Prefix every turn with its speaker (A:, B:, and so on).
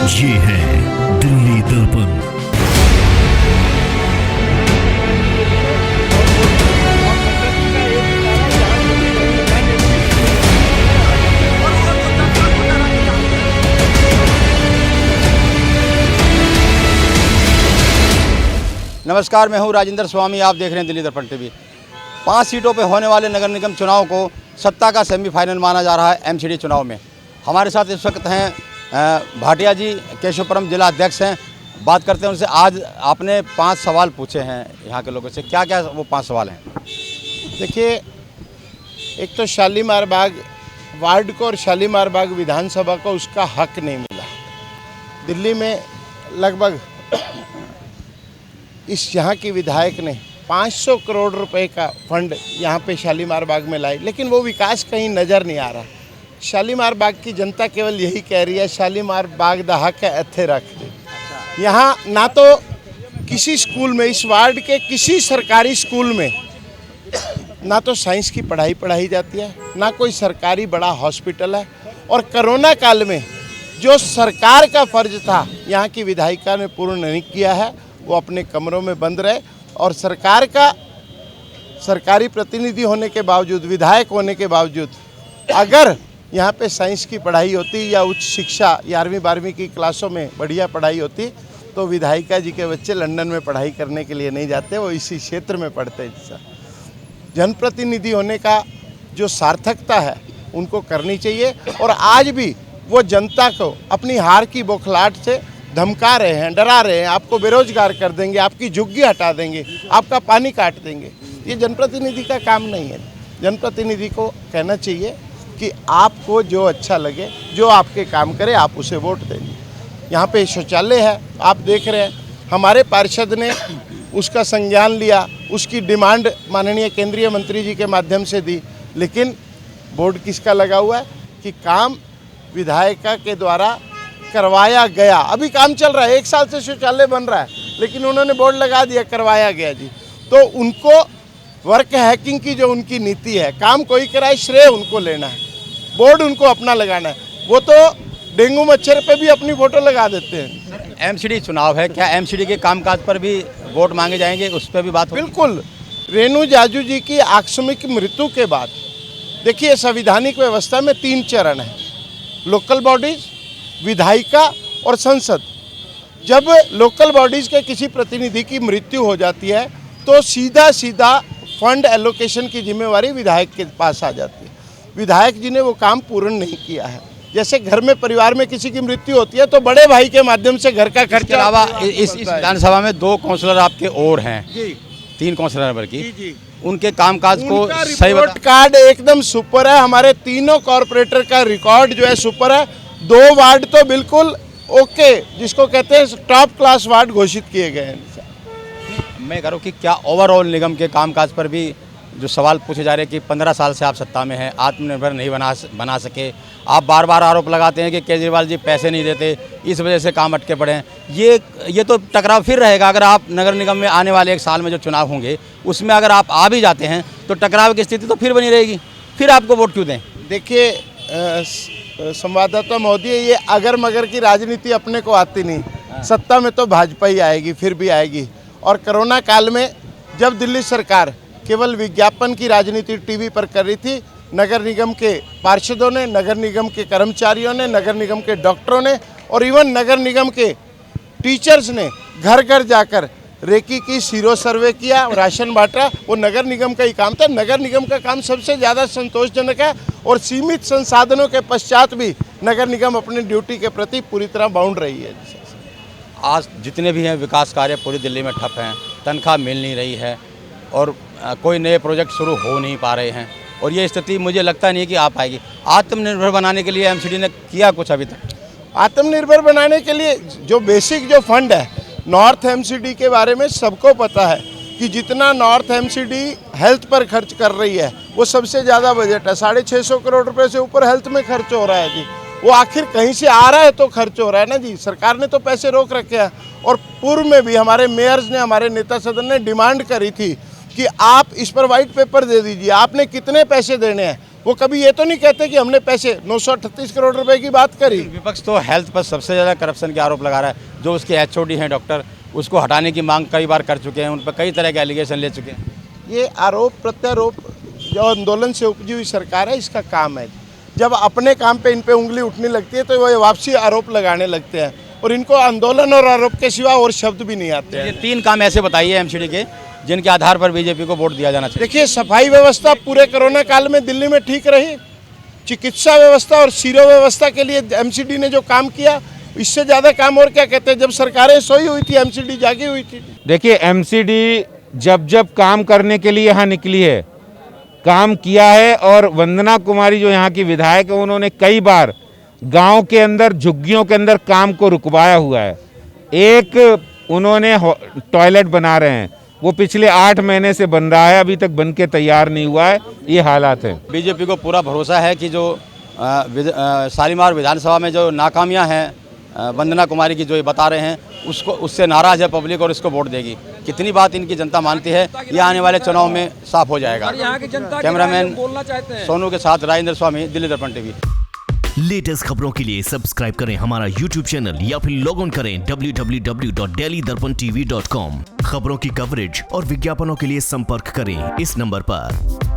A: ये है दिल्ली दर्पण।
B: नमस्कार, मैं हूं राजेंद्र स्वामी। आप देख रहे हैं दिल्ली दर्पण टीवी। 5 सीटों पे होने वाले नगर निगम चुनाव को सत्ता का सेमीफाइनल माना जा रहा है एमसीडी चुनाव में। हमारे साथ इस वक्त हैं भाटिया जी, केशवपुरम जिला अध्यक्ष हैं। बात करते हैं उनसे। आज आपने 5 सवाल पूछे हैं यहाँ के लोगों से, क्या क्या वो 5 सवाल हैं?
C: देखिए, एक तो शालीमार बाग वार्ड को और शालीमार बाग विधानसभा को उसका हक नहीं मिला। दिल्ली में लगभग इस यहाँ की विधायक ने 500 करोड़ रुपए का फंड यहाँ पे शालीमार बाग में लाई, लेकिन वो विकास कहीं नज़र नहीं आ रहा। शालीमार बाग की जनता केवल यही कह रही है, शालीमार बाग दा हक है, इत्थे रख दे। यहाँ ना तो किसी स्कूल में, इस वार्ड के किसी सरकारी स्कूल में ना तो साइंस की पढ़ाई पढ़ाई जाती है, ना कोई सरकारी बड़ा हॉस्पिटल है। और कोरोना काल में जो सरकार का फर्ज था यहाँ की विधायिका ने पूर्ण नहीं किया है। वो अपने कमरों में बंद रहे और सरकार का सरकारी प्रतिनिधि होने के बावजूद, विधायक होने के बावजूद, अगर यहाँ पे साइंस की पढ़ाई होती या उच्च शिक्षा 11वीं 12वीं की क्लासों में बढ़िया पढ़ाई होती तो विधायिका जी के बच्चे लंदन में पढ़ाई करने के लिए नहीं जाते, वो इसी क्षेत्र में पढ़ते हैं। जनप्रतिनिधि होने का जो सार्थकता है उनको करनी चाहिए। और आज भी वो जनता को अपनी हार की बौखलाहट से धमका रहे हैं, डरा रहे हैं, आपको बेरोजगार कर देंगे, आपकी झुग्गी हटा देंगे, आपका पानी काट देंगे। ये जनप्रतिनिधि का काम नहीं है। जनप्रतिनिधि को कहना चाहिए कि आपको जो अच्छा लगे, जो आपके काम करे, आप उसे वोट देंगे। यहाँ पे शौचालय है, आप देख रहे हैं, हमारे पार्षद ने उसका संज्ञान लिया, उसकी डिमांड माननीय केंद्रीय मंत्री जी के माध्यम से दी, लेकिन बोर्ड किसका लगा हुआ है कि काम विधायिका के द्वारा करवाया गया। अभी काम चल रहा है, 1 साल से शौचालय बन रहा है, लेकिन उन्होंने बोर्ड लगा दिया, करवाया गया जी। तो उनको वर्क हैकिंग की जो उनकी नीति है, काम कोई कराए, श्रेय उनको लेना है, बोर्ड उनको अपना लगाना है। वो तो डेंगू मच्छर पे भी अपनी फोटो लगा देते हैं।
B: एमसीडी चुनाव है, क्या एमसीडी के कामकाज पर भी वोट मांगे जाएंगे? उस पर भी बात होगी?
C: बिल्कुल। रेणु जाजू जी की आकस्मिक मृत्यु के बाद देखिए, संवैधानिक व्यवस्था में 3 चरण है, लोकल बॉडीज, विधायिका और संसद। जब लोकल बॉडीज़ के किसी प्रतिनिधि की मृत्यु हो जाती है तो सीधा फंड एलोकेशन की जिम्मेवारी विधायक के पास आ जाती है। विधायक जी ने वो काम पूर्ण नहीं किया है। जैसे घर में, परिवार में किसी की मृत्यु होती है तो बड़े भाई के माध्यम से घर का खर्चा।
B: अलावा इस विधानसभा में 2 काउंसलर आपके और हैं, 3 काउंसलर बल्कि, उनके कामकाज को सही
C: रिपोर्ट कार्ड एकदम सुपर है। हमारे तीनों कॉरपोरेटर का रिकॉर्ड जो है सुपर है। 2 वार्ड तो बिल्कुल ओके, जिसको कहते हैं टॉप क्लास वार्ड घोषित किए गए हैं।
B: मैं कह रहा हूँ कि क्या ओवरऑल निगम के कामकाज पर भी जो सवाल पूछे जा रहे हैं कि 15 साल से आप सत्ता में हैं, आत्मनिर्भर नहीं बना सके, आप बार बार आरोप लगाते हैं कि केजरीवाल जी पैसे नहीं देते, इस वजह से काम अटके पड़े हैं। ये तो टकराव फिर रहेगा। अगर आप नगर निगम में आने वाले 1 साल में जो चुनाव होंगे उसमें अगर आप आ भी जाते हैं तो टकराव की स्थिति तो फिर बनी रहेगी। फिर आपको वोट क्यों दें?
C: देखिए संवाददाता महोदय, ये अगर मगर की राजनीति अपने को आती नहीं। सत्ता में तो भाजपा ही आएगी, फिर भी आएगी। और कोरोना काल में जब दिल्ली सरकार केवल विज्ञापन की राजनीति टीवी पर कर रही थी, नगर निगम के पार्षदों ने, नगर निगम के कर्मचारियों ने, नगर निगम के डॉक्टरों ने और इवन नगर निगम के टीचर्स ने घर घर जाकर रेकी की, सीरो सर्वे किया, राशन बांटा। वो नगर निगम का ही काम था। नगर निगम का काम सबसे ज़्यादा संतोषजनक है और सीमित संसाधनों के पश्चात भी नगर निगम अपनी ड्यूटी के प्रति पूरी तरह बाउंड रही है।
B: आज जितने भी हैं विकास कार्य पूरी दिल्ली में ठप हैं, तनख्वाह मिल नहीं रही है और कोई नए प्रोजेक्ट शुरू हो नहीं पा रहे हैं, और ये स्थिति मुझे लगता नहीं है कि आ पाएगी। आत्मनिर्भर बनाने के लिए एमसीडी ने किया कुछ अभी तक?
C: आत्मनिर्भर बनाने के लिए जो बेसिक जो फंड है, नॉर्थ एमसीडी के बारे में सबको पता है कि जितना नॉर्थ एमसीडी हेल्थ पर खर्च कर रही है वो सबसे ज़्यादा बजट है। 650 करोड़ रुपए से ऊपर हेल्थ में खर्च हो रहा है जी। वो आखिर कहीं से आ रहा है तो खर्च हो रहा है ना जी। सरकार ने तो पैसे रोक रखे हैं। और पूर्व में भी हमारे मेयर्स ने, हमारे नेता सदन ने डिमांड करी थी कि आप इस पर वाइट पेपर दे दीजिए, आपने कितने पैसे देने हैं। वो कभी ये तो नहीं कहते कि हमने पैसे 938 करोड़ रुपए की बात करी।
B: विपक्ष तो हेल्थ पर सबसे ज़्यादा करप्शन के आरोप लगा रहा है। जो उसके HOD हैं डॉक्टर, उसको हटाने की मांग कई बार कर चुके हैं, उन पर कई तरह के एलिगेशन ले चुके हैं।
C: ये आरोप प्रत्यारोप जो आंदोलन से उपजी हुई सरकार है, इसका काम है। जब अपने काम पे इन पे उंगली उठने लगती है तो वो वापसी आरोप लगाने लगते हैं, और इनको आंदोलन और आरोप के सिवा और शब्द भी नहीं आते
B: ये
C: हैं।
B: 3 काम ऐसे बताइए MCD के जिनके आधार पर बीजेपी को वोट दिया जाना चाहिए।
C: देखिए, सफाई व्यवस्था पूरे कोरोना काल में दिल्ली में ठीक रही। चिकित्सा व्यवस्था और सीरो व्यवस्था के लिए MCD ने जो काम किया, इससे ज़्यादा काम और क्या कहते हैं। जब सरकारें सोई हुई थी, MCD जागी हुई थी।
D: देखिए, MCD जब जब काम करने के लिए यहाँ निकली है, काम किया है। और वंदना कुमारी जो यहाँ की विधायक है, उन्होंने कई बार गांव के अंदर, झुग्गियों के अंदर काम को रुकवाया हुआ है। एक उन्होंने टॉयलेट बना रहे हैं, वो पिछले 8 महीने से बन रहा है, अभी तक बन के तैयार नहीं हुआ है। ये हालात हैं।
B: बीजेपी को पूरा भरोसा है कि जो शालीमार विधानसभा में जो नाकामियां हैं वंदना कुमारी की, जो ये बता रहे हैं, उससे नाराज़ है पब्लिक और इसको वोट देगी। कितनी बात इनकी जनता मानती है, ये आने वाले चुनाव में साफ हो जाएगा। कैमरामैन सोनू के साथ राजेंद्र स्वामी, दिल्ली दर्पण TV।
A: लेटेस्ट खबरों के लिए सब्सक्राइब करें हमारा YouTube चैनल या फिर लॉग ऑन करें www.delhidarpantv.com। खबरों की कवरेज और विज्ञापनों के लिए संपर्क करें इस नंबर पर।